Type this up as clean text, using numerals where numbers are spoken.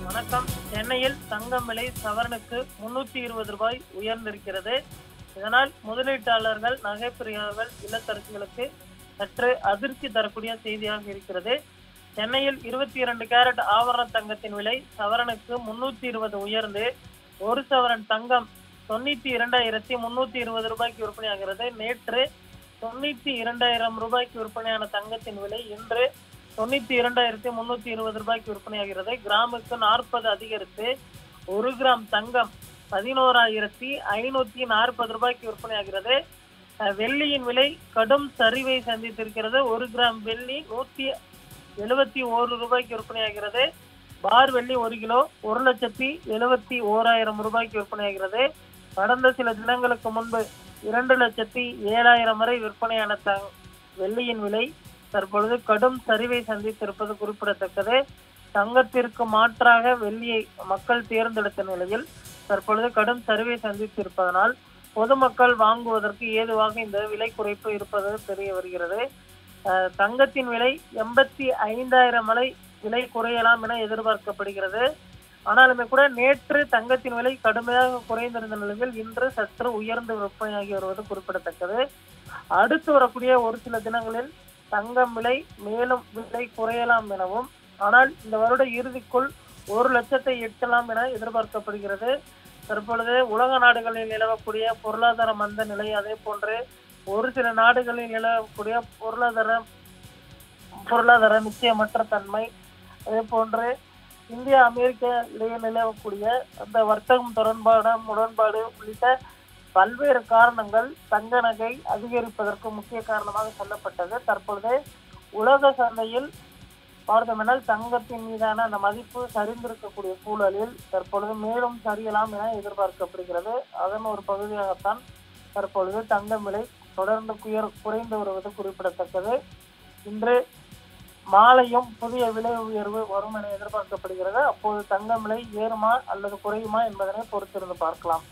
வணக்கம். சென்னையில் தங்கம் விலை சவரனுக்கு 320 ரூபாய் உயர்ந்திருக்கிறது. இதனால் முதலீட்டாளர்கள், நகைப்பிரியாளர்கள், இல்லத்தரசிகளுக்கு சற்று அதிர்ச்சி தரக்கூடிய செய்தியாக இருக்கிறது. சென்னையில் 22 கேரட் ஆபரண தங்கத்தின் விலை சவரனுக்கு 320 உயர்ந்து ஒரு சவரன் தங்கம் 92,320 ரூபாய்க்கு விற்பனையாகிறது. நேற்று 92,000 ரூபாய்க்கு விற்பனையான தங்கத்தின் விலை இன்று 92,320 ரூபாய்க்கு விற்பனையாகிறது. கிராமுக்கு 40 அதிகரித்து 1 கிராம் தங்கம் 11,540 ரூபாய்க்கு விற்பனையாகிறது. வெள்ளியின் விலை கடும் சரிவை சந்தித்திருக்கிறது. 1 கிராம் வெள்ளி 171 ரூபாய்க்கு விற்பனையாகிறது. பார் வெள்ளி 1 கிலோ 1,71,000 ரூபாய்க்கு விற்பனையாகிறது. கடந்த சில தினங்களுக்கு முன்பு 2,07,000 வரை விற்பனையான வெள்ளியின் விலை தற்பொழுது கடும் சரிவை சந்தித்திருப்பது குறிப்பிடத்தக்கது. தங்கத்திற்கு மாற்றாக வெள்ளியை மக்கள் தேர்ந்தெடுத்த நிலையில் தற்பொழுது கடும் சரிவை சந்தித்திருப்பதனால் பொதுமக்கள் வாங்குவதற்கு ஏதுவாக இந்த விலை குறைப்பு இருப்பது தெரிய வருகிறது. தங்கத்தின் விலை 85,000 வரை விலை குறையலாம் என எதிர்பார்க்கப்படுகிறது. ஆனாலுமே கூட நேற்று தங்கத்தின் விலை கடுமையாக குறைந்திருந்த நிலையில் இன்று சற்று உயர்ந்து விற்பனையாகி வருவது குறிப்பிடத்தக்கது. அடுத்து வரக்கூடிய ஒரு சில தினங்களில் தங்கம் விலை மேலும் விலை குறையலாம் எனவும், ஆனால் இந்த வருட இறுதிக்குள் 1 லட்சத்தை எட்டலாம் என எதிர்பார்க்கப்படுகிறது. தற்பொழுது உலக நாடுகளில் நிலவக்கூடிய பொருளாதார மந்த நிலை, அதே போன்று ஒரு சில நாடுகளில் நிலவக்கூடிய பொருளாதார நிச்சயமற்ற தன்மை, அதே போன்று இந்தியா அமெரிக்க இடையே நிலவக்கூடிய அந்த வர்த்தகம் முரண்பாடு உள்ளிட்ட பல்வேறு காரணங்கள் தங்க நகை அதிகரிப்பதற்கு முக்கிய காரணமாக சொல்லப்பட்டது. தற்பொழுது உலக சந்தையில் பார்த்தோமென்றால் தங்கத்தின் மீதான அந்த மதிப்பு சரிந்திருக்கக்கூடிய சூழலில் தற்பொழுது மேலும் சரியலாம் என எதிர்பார்க்கப்படுகிறது. அதன் ஒரு பகுதியாகத்தான் தற்பொழுது தங்கம் விலை தொடர்ந்து குறைந்து வருவது குறிப்பிடத்தக்கது. இன்று மாலையும் புதிய விலை உயர்வு வரும் என எதிர்பார்க்கப்படுகிறது. அப்போது தங்கம் விலை ஏறுமா அல்லது குறையுமா என்பதனை பொறுத்திருந்து பார்க்கலாம்.